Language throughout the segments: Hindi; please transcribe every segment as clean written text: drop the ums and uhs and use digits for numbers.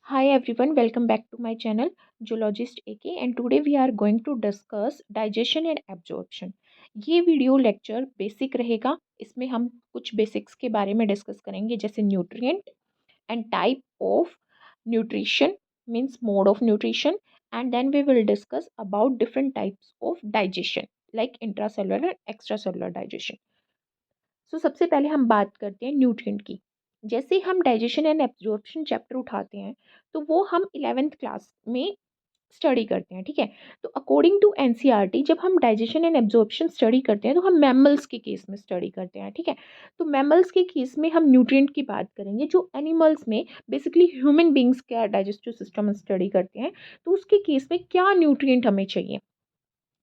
Hi everyone, welcome back to my channel Zoologist AK and today we are going to discuss digestion and absorption. ये वीडियो लेक्चर बेसिक रहेगा। इसमें हम कुछ बेसिक्स के बारे में डिस्कस करेंगे जैसे nutrient and type of nutrition means mode of nutrition and then we will discuss about different types of digestion like intracellular and extracellular digestion. सबसे पहले हम बात करते हैं न्यूट्रिएंट की। जैसे हम डाइजेशन एंड एब्जॉर्प्शन चैप्टर उठाते हैं तो वो हम 11th क्लास में स्टडी करते हैं, ठीक है। तो अकॉर्डिंग टू एनसीईआरटी जब हम डाइजेशन एंड एब्जॉर्प्शन स्टडी करते हैं तो हम मैमल्स के केस में स्टडी करते हैं, ठीक है। तो मैमल्स के केस में हम न्यूट्रिएंट की बात करेंगे। जो एनिमल्स में बेसिकली ह्यूमन बींग्स का डाइजेस्टिव सिस्टम स्टडी करते हैं तो उसके केस में क्या न्यूट्रिएंट हमें चाहिए,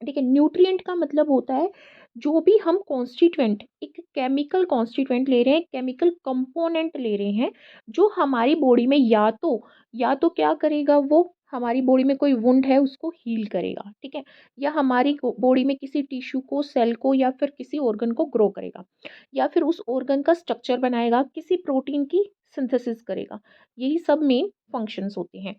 ठीक है। न्यूट्रिएंट का मतलब होता है जो भी हम कॉन्स्टिट्यूएंट एक केमिकल कॉन्स्टिट्यूएंट ले रहे हैं, केमिकल कंपोनेंट ले रहे हैं जो हमारी बॉडी में या तो क्या करेगा, वो हमारी बॉडी में कोई वुंड है उसको हील करेगा, ठीक है। या हमारी बॉडी में किसी टिश्यू को, सेल को या फिर किसी ऑर्गन को ग्रो करेगा, या फिर उस ऑर्गन का स्ट्रक्चर बनाएगा, किसी प्रोटीन की सिंथेसिस करेगा। यही सब मेन फंक्शंस होते हैं।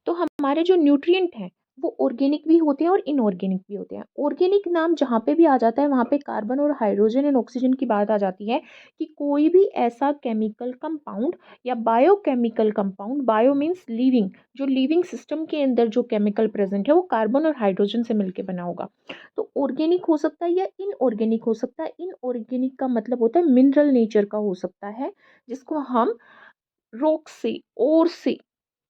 तो हमारे जो न्यूट्रिएंट हैं वो ऑर्गेनिक भी होते हैं और इनऑर्गेनिक भी होते हैं। ऑर्गेनिक नाम जहाँ पे भी आ जाता है वहाँ पे कार्बन और हाइड्रोजन एंड ऑक्सीजन की बात आ जाती है कि कोई भी ऐसा केमिकल कंपाउंड या biochemical compound, bio means living, जो लिविंग सिस्टम के अंदर जो केमिकल प्रेजेंट है वो कार्बन और हाइड्रोजन से मिलकर बना होगा। तो ऑर्गेनिक हो सकता है या इनऑर्गेनिक हो सकता है। इनऑर्गेनिक का मतलब होता है मिनरल नेचर का हो सकता है, जिसको हम रॉक से, और से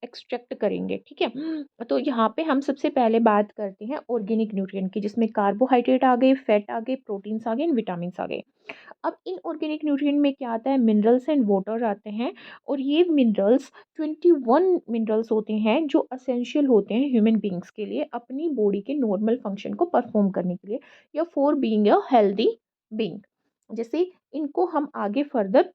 एक्सट्रैक्ट करेंगे, ठीक है। तो यहाँ पे हम सबसे पहले बात करते हैं ऑर्गेनिक न्यूट्रिएंट की, जिसमें कार्बोहाइड्रेट आ गए, फैट आ गए, प्रोटीन्स आ गए, विटामिन आ गए। अब इन ऑर्गेनिक न्यूट्रिएंट में क्या आता है, मिनरल्स एंड वाटर आते हैं। और ये मिनरल्स 21 मिनरल्स होते हैं जो असेंशियल होते हैं ह्यूमन बींग्स के लिए अपनी बॉडी के नॉर्मल फंक्शन को परफॉर्म करने के लिए, या for being a healthy being. जैसे इनको हम आगे फर्दर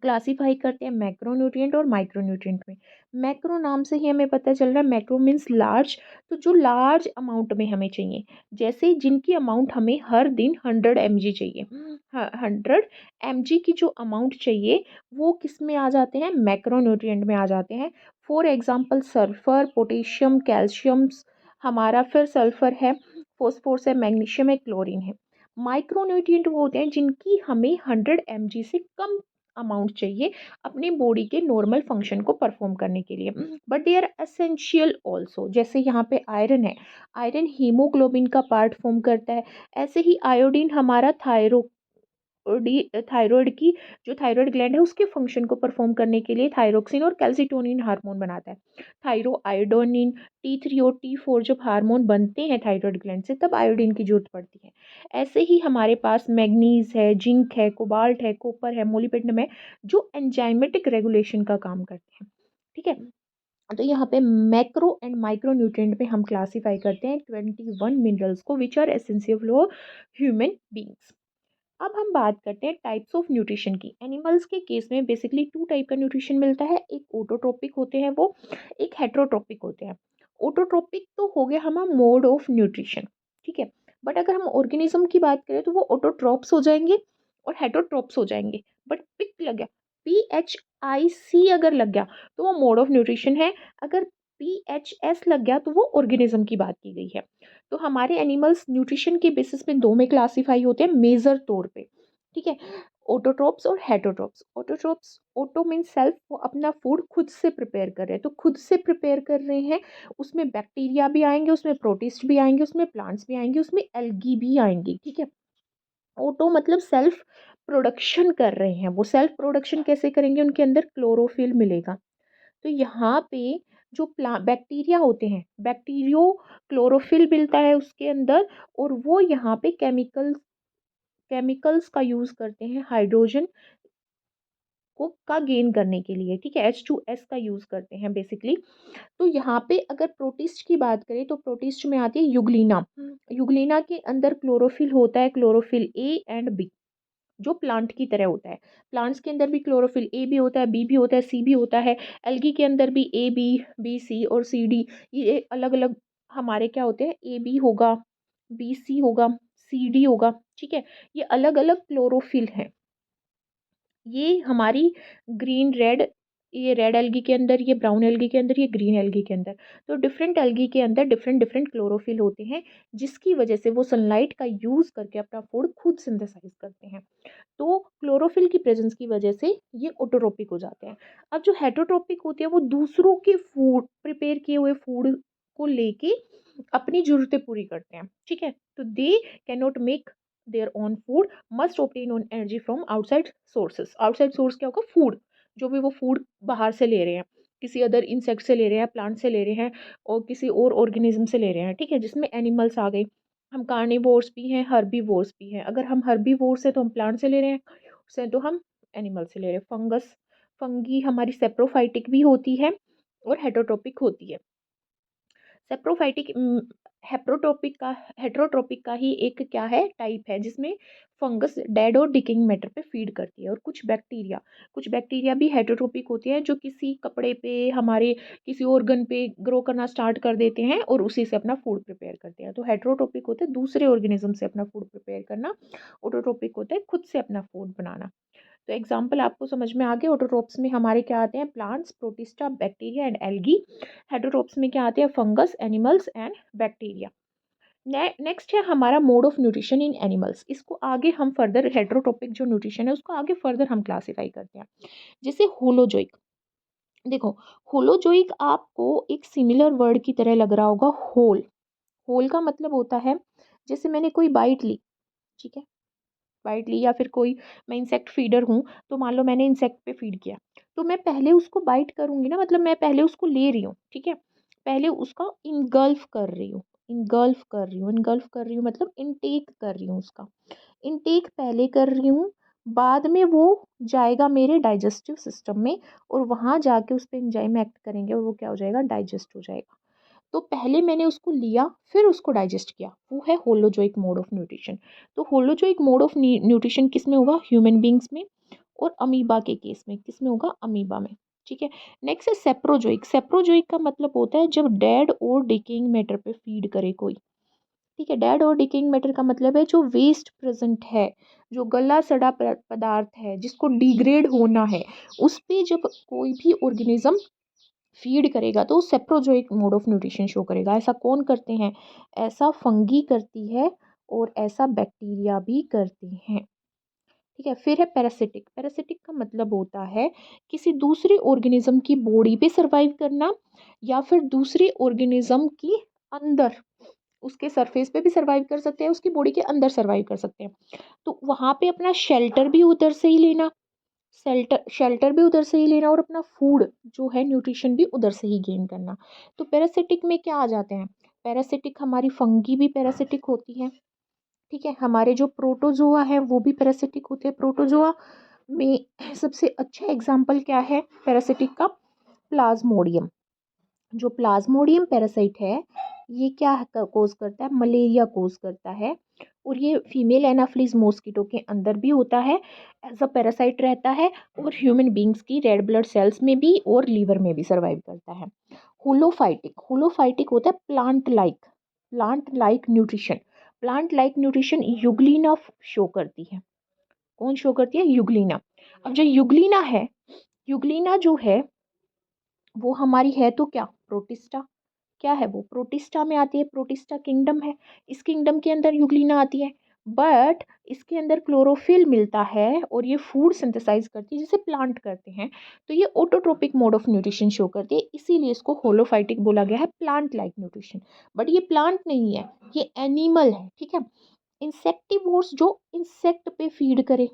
क्लासिफाई करते हैं मैक्रो न्यूट्रिएंट और माइक्रो न्यूट्रिएंट में। मैक्रो नाम से ही हमें पता चल रहा है, मैक्रो मीन्स लार्ज। तो जो लार्ज अमाउंट में हमें चाहिए, जैसे जिनकी अमाउंट हमें हर दिन 100 mg चाहिए, 100 mg की जो अमाउंट चाहिए वो किस में आ जाते हैं, मैक्रो न्यूट्रिएंट में आ जाते हैं। For example sulphur, potassium, calcium हमारा, फिर सल्फर है, फॉस्फोरस है, मैग्नीशियम है, क्लोरीन है। माइक्रो न्यूट्रिएंट वो होते हैं जिनकी हमें 100 mg से कम अमाउंट चाहिए अपनी बॉडी के नॉर्मल फंक्शन को परफॉर्म करने के लिए, but they are essential also. जैसे यहाँ पे आयरन है, आयरन हीमोग्लोबिन का पार्ट फॉर्म करता है। ऐसे ही आयोडीन हमारा थायराइड की, जो थायराइड ग्लैंड है उसके फंक्शन को परफॉर्म करने के लिए थायरोक्सिन और कैल्सिटोनिन हार्मोन बनाता है। थायरोआयोडोनिन, T3 और T4 जब हार्मोन बनते हैं थायराइड ग्लैंड से तब आयोडीन की जरूरत पड़ती है। ऐसे ही हमारे पास मैग्नीज है, जिंक है, कोबाल्ट है, कॉपर है, मोलिब्डेनम है, जो एंजाइमेटिक रेगुलेशन का काम करते हैं, ठीक है। तो यहाँ पे मैक्रो एंड माइक्रो न्यूट्रिएंट में हम क्लासीफाई करते हैं 21 मिनरल्स को which are essential for human beings. अब हम बात करते हैं टाइप्स ऑफ न्यूट्रिशन की। एनिमल्स के केस में बेसिकली 2 टाइप का न्यूट्रिशन मिलता है, एक ऑटोट्रोपिक होते हैं वो, एक हेट्रोट्रोपिक होते हैं। ऑटोट्रोपिक तो हो गया हमारा मोड ऑफ न्यूट्रिशन, ठीक है। बट अगर हम ऑर्गेनिज्म की बात करें तो वो ऑटोट्रोप्स हो जाएंगे और हेट्रोट्रोप्स हो जाएंगे। बट पिक लग गया, PHIC अगर लग गया तो वो मोड ऑफ न्यूट्रिशन है। अगर PHS लग गया तो वो ऑर्गेनिज्म की बात की गई है। तो हमारे एनिमल्स न्यूट्रिशन के बेसिस पे 2 में क्लासीफाई होते हैं मेजर तौर पे, ठीक है। ऑटोट्रोप्स और हेटरोट्रोप्स। ऑटोट्रोप्स, ऑटो मीन सेल्फ, वो अपना फूड खुद से प्रिपेयर कर रहे हैं। तो खुद से प्रिपेयर कर रहे हैं, उसमें बैक्टीरिया भी आएंगे, उसमें प्रोटिस्ट भी आएंगे, उसमें प्लांट्स भी आएंगे, उसमें एल्गी भी आएंगी, ठीक है। ऑटो मतलब सेल्फ प्रोडक्शन कर रहे हैं। वो सेल्फ प्रोडक्शन कैसे करेंगे, उनके अंदर क्लोरोफिल मिलेगा। तो यहाँ पे जो बैक्टीरिया होते हैं, बैक्टीरियो क्लोरोफिल मिलता है उसके अंदर, और वो यहाँ पे केमिकल्स का यूज़ करते हैं हाइड्रोजन को का गेन करने के लिए, ठीक है। H2S का यूज़ करते हैं बेसिकली। तो यहाँ पे अगर प्रोटिस्ट की बात करें तो प्रोटिस्ट में आती है युगलीना। युगलीना के अंदर क्लोरोफिल होता है, क्लोरोफिल ए एंड बी, जो प्लांट की तरह होता है। प्लांट्स के अंदर भी क्लोरोफिल ए भी होता है, बी भी होता है, सी भी होता है। एल्गी के अंदर भी ए बी, बी सी और सी डी, ये अलग अलग हमारे क्या होते हैं, ए बी होगा, बी सी होगा, सी डी होगा, ठीक है। ये अलग अलग क्लोरोफिल हैं। ये हमारी ग्रीन, रेड, ये रेड एल्गी के अंदर, ये ब्राउन एल्गी के अंदर, ये ग्रीन एल्गी के अंदर। तो डिफरेंट एल्गी के अंदर डिफरेंट डिफरेंट क्लोरोफिल होते हैं, जिसकी वजह से वो सनलाइट का यूज़ करके अपना फूड खुद सिंथेसाइज करते हैं। तो क्लोरोफिल की प्रेजेंस की वजह से ये ऑटोट्रोपिक हो जाते हैं। अब जो हेटरोट्रोपिक होते हैं वो दूसरों के फूड, प्रिपेयर किए हुए फूड को लेके अपनी ज़रूरतें पूरी करते हैं, ठीक है। तो they can not make their own food, must obtain own energy from outside sources. Outside source क्या होगा? फूड। जो भी वो फूड बाहर से ले रहे हैं, किसी अदर इंसेक्ट से ले रहे हैं, प्लांट से ले रहे हैं, और किसी और ऑर्गेनिज्म से ले रहे हैं, ठीक है, जिसमें एनिमल्स आ गए। हम कार्निवोर्स भी हैं, हर्बीवोर्स भी हैं। अगर हम हर्बीवोर्स हैं तो हम प्लांट से ले रहे हैं, से तो हम एनिमल से ले रहे हैं। फंगस, फंगी हमारी सेप्रोफाइटिक भी होती है और हेटरोट्रोपिक होती है। सेप्रोफाइटिक हेट्रोट्रोपिक का ही एक क्या है, टाइप है, जिसमें फंगस डेड और डिकिंग मैटर पे फीड करती है। और कुछ बैक्टीरिया भी हेट्रोट्रोपिक होते हैं, जो किसी कपड़े पे, हमारे किसी ऑर्गन पे ग्रो करना स्टार्ट कर देते हैं और उसी से अपना फूड प्रिपेयर करते हैं। तो हेट्रोट्रोपिक होते हैं दूसरे ऑर्गेनिज्म से अपना फूड प्रिपेयर करना, ऑटोट्रोपिक होता है खुद से अपना फूड बनाना। तो एग्जाम्पल आपको समझ में आ गए। ऑटोट्रोप्स में हमारे क्या आते हैं? Plants, protista, bacteria and algae. Heterotrophs में क्या आते हैं? Fungus, animals and bacteria. Next है हमारा mode of nutrition in animals. इसको आगे हम फर्दर, हेटरोट्रोपिक जो न्यूट्रिशन है उसको आगे फर्दर हम क्लासीफाई करते हैं। जैसे होलोजोइक। देखो, होलोजोइक आपको एक सिमिलर वर्ड की तरह लग रहा होगा, होल। होल का मतलब होता है, जैसे मैंने कोई बाइट ली, ठीक है, बाइट ली, या फिर कोई, मैं इंसेक्ट फीडर हूँ, तो मान लो मैंने इंसेक्ट पे फीड किया, तो मैं पहले उसको बाइट करूँगी ना, मतलब मैं पहले उसको ले रही हूँ, ठीक है, पहले उसका इनगल्फ कर रही हूँ, इनगल्फ कर रही हूँ मतलब इनटेक कर रही हूँ उसका, इनटेक पहले कर रही हूँ। बाद में वो जाएगा मेरे डाइजेस्टिव सिस्टम में, और वहाँ जाके उस पर एंजाइम एक्ट करेंगे और वो क्या हो जाएगा? डाइजेस्ट हो जाएगा। तो पहले मैंने उसको लिया, फिर उसको डाइजेस्ट किया, वो है होलोजोइक मोड ऑफ न्यूट्रिशन। तो होलोजोइक मोड ऑफ न्यूट्रिशन किस में होगा? ह्यूमन बींग्स में। और अमीबा के केस में किस में होगा? अमीबा में, ठीक है। नेक्स्ट है सेप्रोजोइक। सेप्रोजोइक का मतलब होता है जब डेड और डिकेइंग मैटर पे फीड करे कोई, ठीक है। डेड और डिकेइंग मैटर का मतलब है जो वेस्ट प्रेजेंट है, जो गला सड़ा पदार्थ है, जिसको डिग्रेड होना है, उस पे जब कोई भी ऑर्गेनिज्म फीड करेगा तो सेप्रोजोइक मोड ऑफ न्यूट्रिशन शो करेगा। ऐसा कौन करते हैं? ऐसा फंगी करती है और ऐसा बैक्टीरिया भी करते हैं, ठीक है। फिर है पैरासिटिक। पैरासिटिक का मतलब होता है किसी दूसरे ऑर्गेनिज्म की बॉडी पे सरवाइव करना, या फिर दूसरे ऑर्गेनिज्म की अंदर, उसके सरफेस पे भी सरवाइव कर सकते हैं, उसकी बॉडी के अंदर सरवाइव कर सकते हैं। तो वहाँ पे अपना शेल्टर भी उधर से ही लेना, शेल्टर भी उधर से ही लेना, और अपना फूड जो है, न्यूट्रिशन भी उधर से ही गेन करना। तो पैरासिटिक में क्या आ जाते हैं? पैरासिटिक हमारी फंगी भी पैरासिटिक होती है, ठीक है। हमारे जो प्रोटोजोआ है वो भी पैरासिटिक होते हैं। प्रोटोजोआ में सबसे अच्छा एग्जाम्पल क्या है पैरासिटिक का? प्लाज्मोडियम। जो प्लाज्मोडियम पैरासाइट है, ये क्या कोज करता है? मलेरिया कोज करता है। और ये फीमेल एनाफ्लिज मॉस्किटो के अंदर भी होता है, एज अ पैरासाइट रहता है, और ह्यूमन बींग्स की रेड ब्लड सेल्स में भी और लीवर में भी सर्वाइव करता है। होलोफाइटिक। होलोफाइटिक होता है plant like nutrition. Plant like nutrition Euglena show करती है। कौन शो करती है? यूग्लिना। अब जो यूग्लिना है, यूग्लिना जो है वो हमारी है तो क्या? प्रोटिस्टा। क्या है वो? प्रोटिस्टा में आती है, प्रोटिस्टा किंगडम है, इस किंगडम के अंदर यूग्लिना आती है। बट इसके अंदर क्लोरोफिल मिलता है और ये फूड सिंथेसाइज करती है जिसे प्लांट करते हैं। तो ये autotrophic mode of nutrition show करती है, इसीलिए इसको होलोफाइटिक बोला गया है, प्लांट लाइक न्यूट्रिशन। बट ये प्लांट नहीं है, ये एनिमल है, ठीक है। इंसेक्टिवोर्स जो इंसेक्ट पे फीड करे,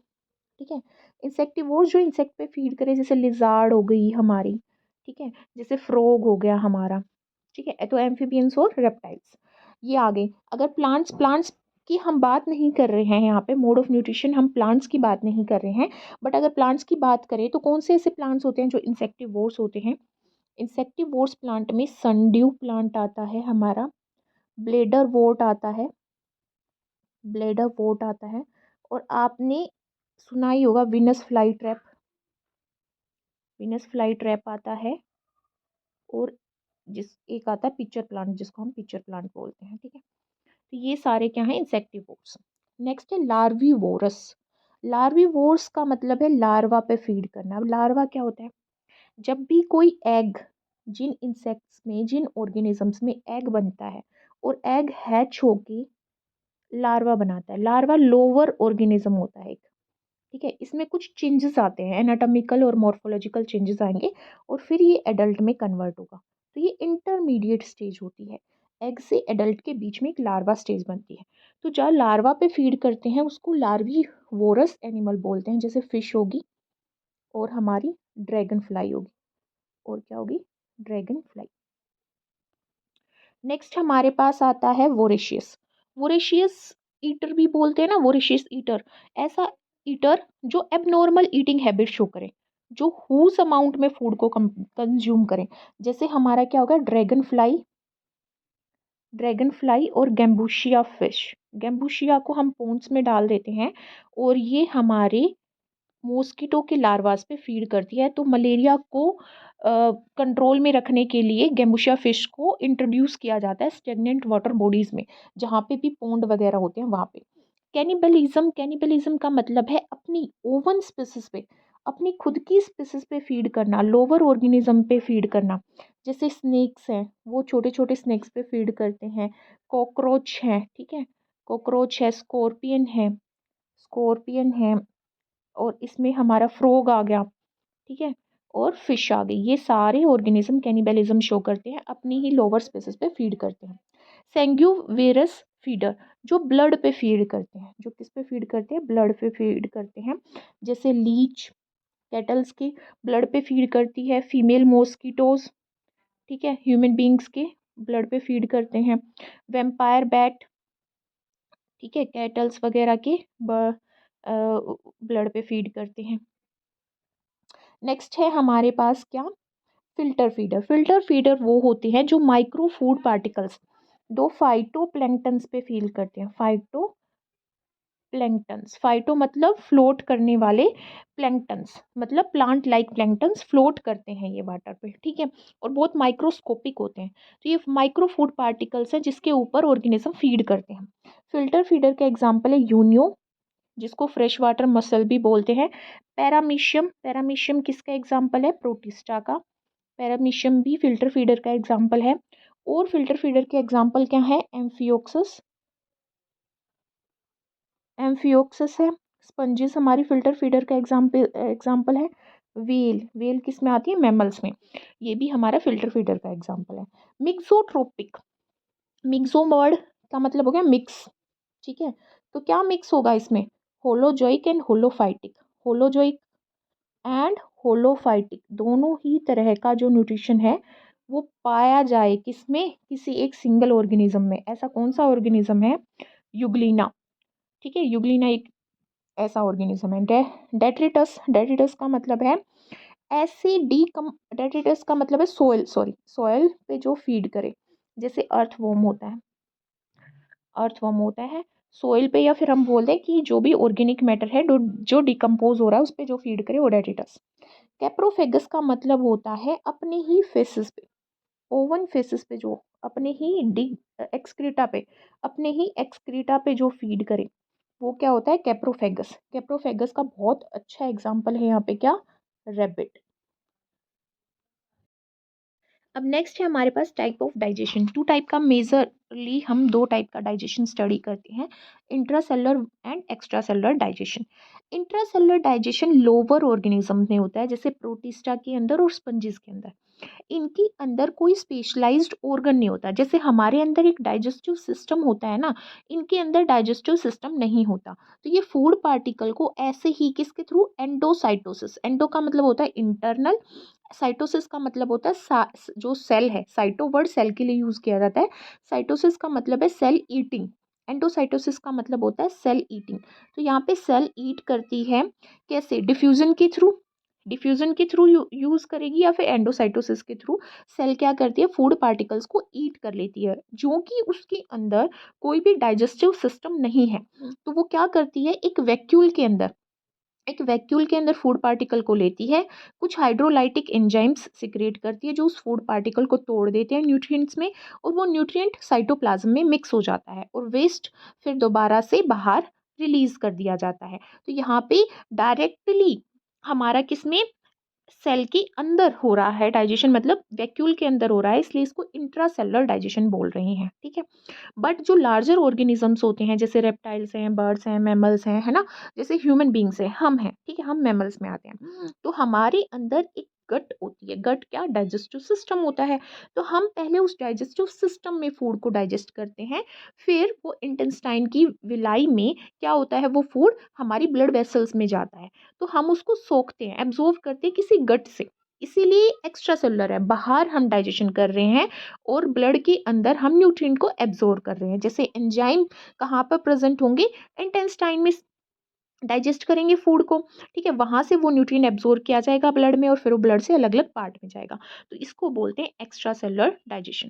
ठीक है, इंसेक्टिवोर्स जो इंसेक्ट पे फीड करे, जैसे लिजार्ड हो गई हमारी, ठीक है, जैसे फ्रॉग हो गया हमारा, ठीक है। तो एम्फीबियंस और रेप्टाइल्स ये आ गए। अगर प्लांट्स प्लांट्स की हम बात नहीं कर रहे हैं, यहाँ पे मोड ऑफ न्यूट्रिशन हम प्लांट्स की बात नहीं कर रहे हैं, बट अगर प्लांट्स की बात करें तो कौन से ऐसे प्लांट्स होते हैं जो इंसेक्टिवोर्स होते हैं? इंसेक्टिवोर्स प्लांट में सनड्यू प्लांट आता है हमारा, ब्लेडर वोट आता है, ब्लेडर वोट आता है, और आपने सुना ही होगा Venus fly trap, Venus fly trap आता है, और जिस एक आता है पिक्चर प्लांट, जिसको हम पिक्चर प्लांट बोलते हैं, ठीक है। तो ये सारे क्या हैं? इंसेक्टिवोर्स। नेक्स्ट है लार्वीवोरस। लार्वीवोर्स का मतलब है लार्वा पे फीड करना। अब लार्वा क्या होता है? जब भी कोई एग, जिन इंसेक्ट्स में, जिन ऑर्गेनिजम्स में एग बनता है और एग हैच होके लार्वा बनाता है, लार्वा लोअर ऑर्गेनिज्म होता है एक, ठीक है। इसमें कुछ चेंजेस आते हैं, एनाटॉमिकल और मॉर्फोलॉजिकल चेंजेस आएंगे और फिर ये एडल्ट में कन्वर्ट होगा। तो ये इंटरमीडिएट स्टेज होती है, एग से एडल्ट के बीच में एक लार्वा स्टेज बनती है। तो जहाँ लार्वा पे फीड करते हैं उसको लार्वी वोरस एनिमल बोलते हैं, जैसे फिश होगी और हमारी ड्रैगन फ्लाई होगी, और क्या होगी, ड्रैगन फ्लाई। नेक्स्ट हमारे पास आता है वोरेशियस। वोरेशियस ईटर भी बोलते हैं ना, वोरेशियस ईटर, ऐसा ईटर जो एबनॉर्मल ईटिंग हैबिट शो करे, जो हुज अमाउंट में फूड को कंज्यूम करें। जैसे हमारा क्या होगा, ड्रैगन फ्लाई, ड्रैगन फ्लाई और गैम्बुशिया फिश। गैम्बुशिया को हम पोन्स में डाल देते हैं और ये हमारे मॉस्किटो के लार्वास पे फीड करती है। तो मलेरिया को कंट्रोल में रखने के लिए गैम्बुशिया फिश को इंट्रोड्यूस किया जाता है स्टेगनेंट वाटर बॉडीज में, जहाँ पे भी पोंड वगैरह होते हैं वहाँ पे। कैनिबलिज्म, कैनिबलिज्म का मतलब है अपनी ओवन स्पीसीज पे, अपनी खुद की स्पीसीज पे फीड करना, लोअर ऑर्गेनिज्म पे फीड करना। जैसे स्नेक्स हैं, वो छोटे छोटे स्नेक्स पे फीड करते हैं। कॉकरोच है, ठीक है, कॉकरोच है, स्कॉर्पियन है, स्कॉर्पियन है, और इसमें हमारा फ्रॉग आ गया, ठीक है, और फिश आ गई। ये सारे ऑर्गेनिज्म कैनिबलिज्म शो करते हैं, अपनी ही लोअर स्पेसिस पे फीड करते हैं। सेंग्यूवेरस फीडर, जो ब्लड पे फीड करते हैं, जो किस पे फीड करते हैं, ब्लड पे फीड करते हैं। जैसे लीच कैटल्स के ब्लड पे फीड करती है, फीमेल मॉस्किटोज, ठीक है, ह्यूमन बींग्स के ब्लड पे फीड करते हैं। वेम्पायर बैट, ठीक है, कैटल्स वगैरह के ब्लड पे फीड करते हैं। नेक्स्ट है हमारे पास क्या, फिल्टर फीडर। फिल्टर फीडर वो होते हैं जो माइक्रो फूड पार्टिकल्स, दो फाइटो प्लैंक्टन्स पे फील करते हैं। फाइटो प्लैंक्टन्स, फाइटो मतलब फ्लोट करने वाले, प्लैंक्टन्स मतलब प्लांट लाइक प्लैंक्टन्स फ्लोट करते हैं ये वाटर पे, ठीक है, और बहुत माइक्रोस्कोपिक होते हैं। तो ये माइक्रो फूड पार्टिकल्स हैं जिसके ऊपर ऑर्गेनिज्म फीड करते हैं। फिल्टर फीडर का एग्जाम्पल है यूनियो, जिसको फ्रेश वाटर मसल भी बोलते हैं। पैरामीशियम, पैरामीशियम किसका एग्जाम्पल है, प्रोटिस्टा का। पैरामीशियम भी फिल्टर फीडर का एग्जाम्पल है। और फिल्टर फीडर के एग्जाम्पल क्या है, एम्फियोक्सस, एम्फियोक्सस है। स्पंजिस हमारी फिल्टर फीडर का एग्जाम्पल है। वेल, वेल किस में आती है, मैमल्स में, ये भी हमारा फिल्टर फीडर का एग्जाम्पल है। मिक्सोट्रोपिक, मिक्सो वर्ड का मतलब हो गया मिक्स, ठीक है, तो क्या मिक्स होगा इसमें, होलोजोइक एंड होलोफाइटिक। होलोजोइक एंड होलोफाइटिक दोनों ही तरह का जो न्यूट्रिशन है वो पाया जाए किसमें, किसी एक सिंगल ऑर्गेनिज्म में। ऐसा कौन सा ऑर्गेनिज्म है, युगलीना, ठीक है, युगलीना एक ऐसा ऑर्गेनिज्म है। डेट्रिटस, डेट्रिटस का मतलब है ऐसे डेट्रिटस का मतलब है सोयल, सॉरी, सोयल पे जो फीड करे, जैसे अर्थवॉर्म होता है, अर्थवर्म होता है सोइल पे, या फिर हम बोल दें कि जो भी ऑर्गेनिक मैटर है जो डिकम्पोज हो रहा है उस पर जो फीड करे, ओडेटिटस। कैप्रोफेगस का मतलब होता है अपने ही फेसिस पे, ओवन फेसिस पे जो अपने ही डी एक्सक्रीटा पे, अपने ही एक्सक्रीटा पे जो फीड करे, वो क्या होता है, कैप्रोफेगस। कैप्रोफेगस का बहुत अच्छा एग्जाम्पल है यहाँ पे क्या, रेबिट। अब नेक्स्ट है हमारे पास type of digestion. Two type का मेजरली हम दो टाइप का डाइजेशन स्टडी करते हैं, intracellular and extracellular digestion. Intracellular digestion lower organism में होता है, जैसे प्रोटिस्टा के अंदर और स्पंजिस के अंदर। इनके अंदर कोई स्पेशलाइज्ड ऑर्गन नहीं होता, जैसे हमारे अंदर एक डाइजेस्टिव सिस्टम होता है ना, इनके अंदर डाइजेस्टिव सिस्टम नहीं होता। तो ये फूड पार्टिकल को ऐसे ही किसके थ्रू, एंडोसाइटोसिस, एंडो का मतलब होता है इंटरनल, साइटोसिस का मतलब होता है जो सेल है, साइटो वर्ड सेल के लिए यूज किया जाता है, साइटोसिस का मतलब है सेल ईटिंग, एंडोसाइटोसिस का मतलब होता है सेल ईटिंग। तो यहाँ पे सेल ईट करती है कैसे, डिफ्यूजन के थ्रू, डिफ्यूजन के थ्रू यूज करेगी, या फिर एंडोसाइटोसिस के थ्रू। सेल क्या करती है, फूड पार्टिकल्स को ईट कर लेती है, जो कि उसके अंदर कोई भी डाइजेस्टिव सिस्टम नहीं है। तो वो क्या करती है, एक वैक्यूल के अंदर, एक वैक्यूल के अंदर फूड पार्टिकल को लेती है, कुछ हाइड्रोलाइटिक एंजाइम्स सिक्रिएट करती है जो उस फूड पार्टिकल को तोड़ देते हैं न्यूट्रिएंट्स में, और वो न्यूट्रिएंट साइटोप्लाज्म में मिक्स हो जाता है और वेस्ट फिर दोबारा से बाहर रिलीज कर दिया जाता है। तो यहाँ पे डायरेक्टली हमारा किसमें, सेल के अंदर हो रहा है डाइजेशन, मतलब वैक्यूल के अंदर हो रहा है, इसलिए इसको इंट्रासेलुलर डाइजेशन बोल रहे हैं, ठीक है। बट जो लार्जर ऑर्गेनिजम्स होते हैं, जैसे रेप्टाइल्स हैं, बर्ड्स हैं, मैमल्स हैं, है ना, जैसे ह्यूमन बींग्स हैं, हम हैं, ठीक है, हम मैमल्स में आते हैं, तो हमारे अंदर एक गट होती है। गट क्या, डाइजेस्टिव सिस्टम होता है। तो हम पहले उस डाइजेस्टिव सिस्टम में फूड को डाइजेस्ट करते हैं, फिर वो इंटेस्टाइन की विलाई में क्या होता है, वो फूड हमारी ब्लड वेसल्स में जाता है, तो हम उसको सोखते हैं, एब्जॉर्व करते हैं किसी गट से, इसीलिए एक्स्ट्रा सेलुलर है, बाहर हम डाइजेशन कर रहे हैं और ब्लड के अंदर हम न्यूट्रिएंट को एब्जॉर्ब कर रहे हैं। जैसे एंजाइम कहाँ पर प्रेजेंट होंगे, इंटेस्टाइन में डाइजेस्ट करेंगे फूड को, ठीक है, वहां से वो न्यूट्रिएंट एब्जॉर्ब किया जाएगा ब्लड में और फिर वो ब्लड से अलग अलग पार्ट में जाएगा, तो इसको बोलते हैं एक्स्ट्रा सेलुलर डाइजेशन।